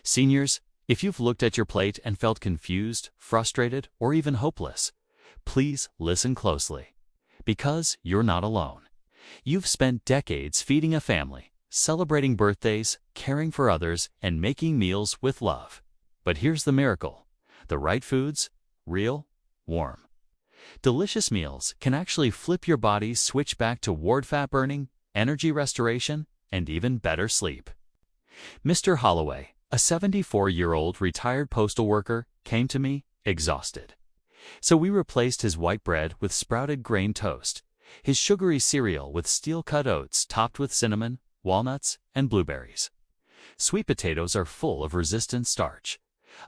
Seniors, if you've looked at your plate and felt confused, frustrated, or even hopeless, please listen closely. Because you're not alone. You've spent decades feeding a family, celebrating birthdays, caring for others, and making meals with love. But here's the miracle. The right foods, real, warm, delicious meals can actually flip your body's switch back toward fat burning, energy restoration, and even better sleep. Mr. Holloway, a 74-year-old retired postal worker, came to me exhausted. So we replaced his white bread with sprouted grain toast, his sugary cereal with steel-cut oats topped with cinnamon, walnuts, and blueberries. Sweet potatoes are full of resistant starch,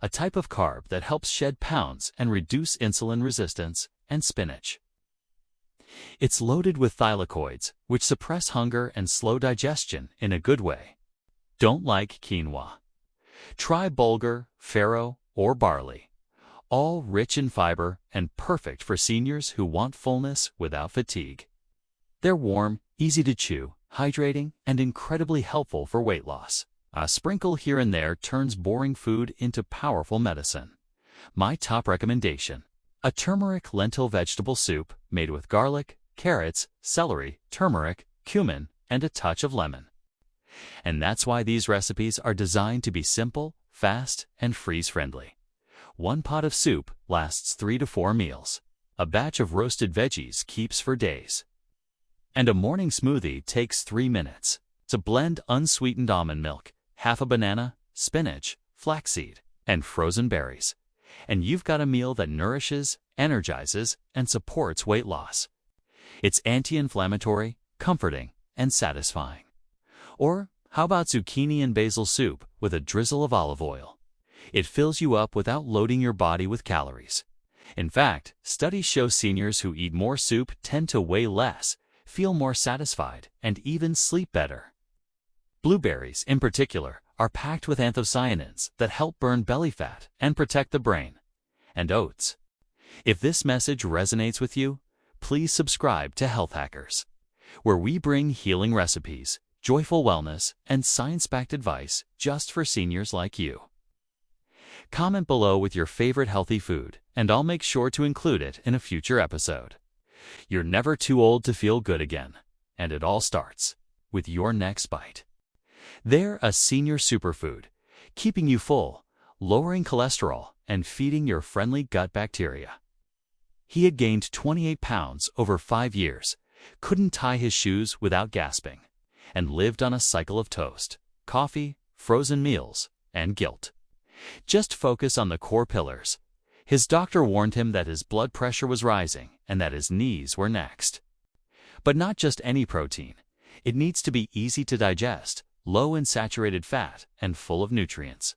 a type of carb that helps shed pounds and reduce insulin resistance, and spinach. It's loaded with thylakoids, which suppress hunger and slow digestion in a good way. Don't like quinoa? Try bulgur, farro, or barley. All rich in fiber and perfect for seniors who want fullness without fatigue. They're warm, easy to chew, hydrating, and incredibly helpful for weight loss. A sprinkle here and there turns boring food into powerful medicine. My top recommendation: a turmeric lentil vegetable soup made with garlic, carrots, celery, turmeric, cumin, and a touch of lemon. And that's why these recipes are designed to be simple, fast, and freeze-friendly. One pot of soup lasts 3 to 4 meals. A batch of roasted veggies keeps for days. And a morning smoothie takes 3 minutes. To blend unsweetened almond milk, half a banana, spinach, flaxseed, and frozen berries. And you've got a meal that nourishes, energizes, and supports weight loss. It's anti-inflammatory, comforting, and satisfying. Or how about zucchini and basil soup with a drizzle of olive oil? It fills you up without loading your body with calories. In fact, studies show seniors who eat more soup tend to weigh less, feel more satisfied, and even sleep better. Blueberries, in particular, are packed with anthocyanins that help burn belly fat and protect the brain. And oats. If this message resonates with you, please subscribe to Health Hackers, where we bring healing recipes, joyful wellness, and science-backed advice just for seniors like you. Comment below with your favorite healthy food, and I'll make sure to include it in a future episode. You're never too old to feel good again, and it all starts with your next bite. They're a senior superfood, keeping you full, lowering cholesterol, and feeding your friendly gut bacteria. He had gained 28 pounds over 5 years, couldn't tie his shoes without gasping, and lived on a cycle of toast, coffee, frozen meals, and guilt. Just focus on the core pillars. His doctor warned him that his blood pressure was rising and that his knees were next. But not just any protein. It needs to be easy to digest, low in saturated fat, and full of nutrients.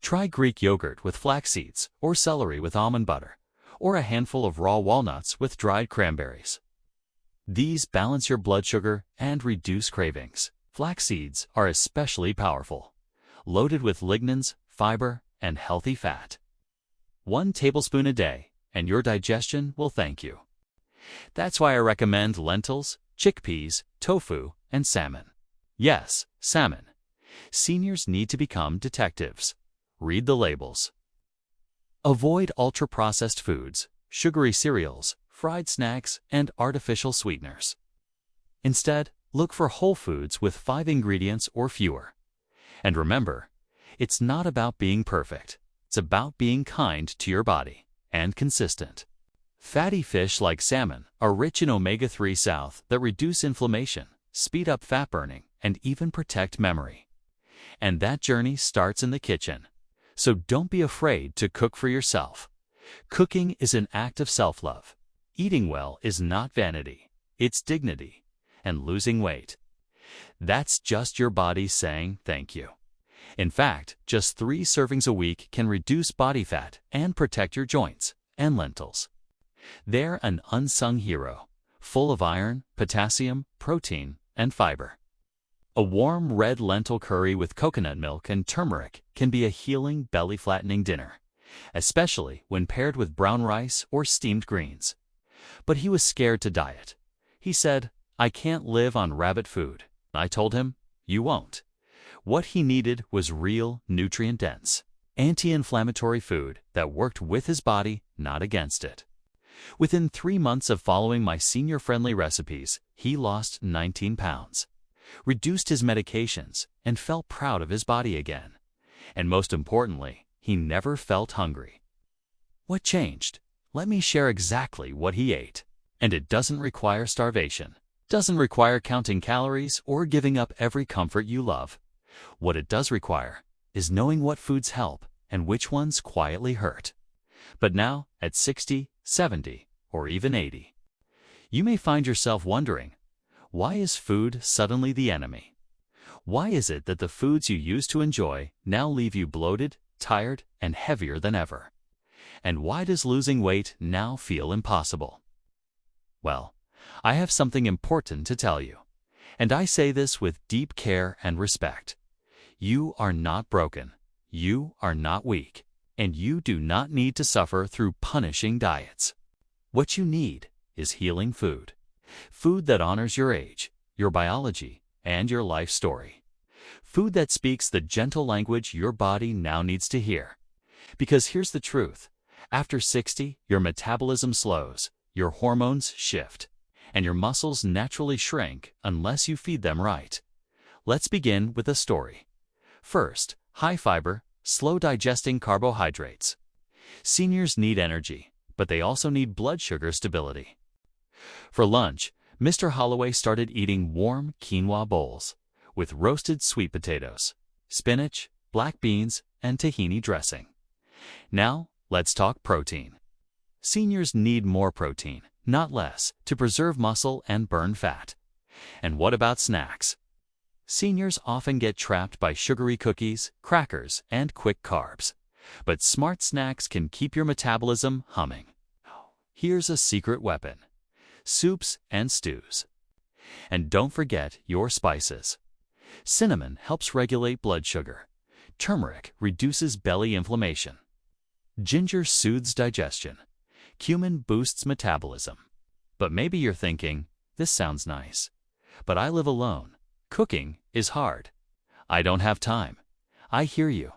Try Greek yogurt with flax seeds, or celery with almond butter, or a handful of raw walnuts with dried cranberries. These balance your blood sugar and reduce cravings. Flax seeds are especially powerful, loaded with lignans, fiber, and healthy fat. 1 tablespoon a day, and your digestion will thank you. That's why I recommend lentils, chickpeas, tofu, and salmon. Yes, salmon. Seniors need to become detectives. Read the labels. Avoid ultra-processed foods, sugary cereals, fried snacks, and artificial sweeteners. Instead, look for whole foods with 5 ingredients or fewer. And remember, it's not about being perfect. It's about being kind to your body and consistent. Fatty fish like salmon are rich in omega-3 south that reduce inflammation, speed up fat burning, and even protect memory. And that journey starts in the kitchen. So don't be afraid to cook for yourself. Cooking is an act of self-love. Eating well is not vanity, it's dignity. And losing weight, that's just your body saying thank you. In fact, just 3 servings a week can reduce body fat and protect your joints. And lentils. They're an unsung hero, full of iron, potassium, protein, and fiber. A warm red lentil curry with coconut milk and turmeric can be a healing, belly-flattening dinner, especially when paired with brown rice or steamed greens. But he was scared to diet. He said, "I can't live on rabbit food." I told him, "You won't. What he needed was real, nutrient-dense, anti-inflammatory food that worked with his body, not against it. Within 3 months of following my senior-friendly recipes, he lost 19 pounds, reduced his medications, and felt proud of his body again. And most importantly, he never felt hungry. What changed? Let me share exactly what he ate. And it doesn't require starvation, doesn't require counting calories or giving up every comfort you love. What it does require is knowing what foods help and which ones quietly hurt. But now, at 60, 70, or even 80, you may find yourself wondering, why is food suddenly the enemy? Why is it that the foods you used to enjoy now leave you bloated, tired, and heavier than ever? And why does losing weight now feel impossible? Well, I have something important to tell you, and I say this with deep care and respect. You are not broken, you are not weak, and you do not need to suffer through punishing diets. What you need is healing food. Food that honors your age, your biology, and your life story. Food that speaks the gentle language your body now needs to hear. Because here's the truth. After 60, your metabolism slows, your hormones shift, and your muscles naturally shrink unless you feed them right. Let's begin with a story. First, high-fiber, slow-digesting carbohydrates. Seniors need energy, but they also need blood sugar stability. For lunch, Mr. Holloway started eating warm quinoa bowls with roasted sweet potatoes, spinach, black beans, and tahini dressing. Now, let's talk protein. Seniors need more protein, not less, to preserve muscle and burn fat. And what about snacks? Seniors often get trapped by sugary cookies, crackers, and quick carbs. But smart snacks can keep your metabolism humming. Here's a secret weapon: soups and stews. And don't forget your spices. Cinnamon helps regulate blood sugar. Turmeric reduces belly inflammation. Ginger soothes digestion. Cumin boosts metabolism. But maybe you're thinking, this sounds nice, but I live alone. Cooking is hard. I don't have time. I hear you.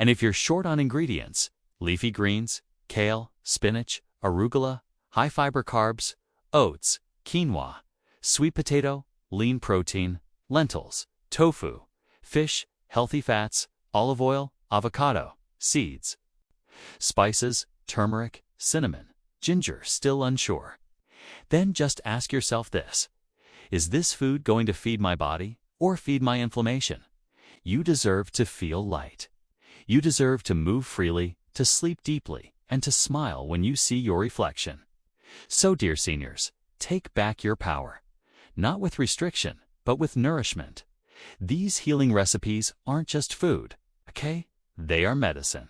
And if you're short on ingredients, leafy greens, kale, spinach, arugula, high-fiber carbs, oats, quinoa, sweet potato, lean protein, lentils, tofu, fish, healthy fats, olive oil, avocado, seeds, spices, turmeric, cinnamon, ginger, still unsure? Then just ask yourself this: is this food going to feed my body or feed my inflammation? You deserve to feel light. You deserve to move freely, to sleep deeply, and to smile when you see your reflection. So, dear seniors, take back your power. Not with restriction, but with nourishment. These healing recipes aren't just food, okay? They are medicine.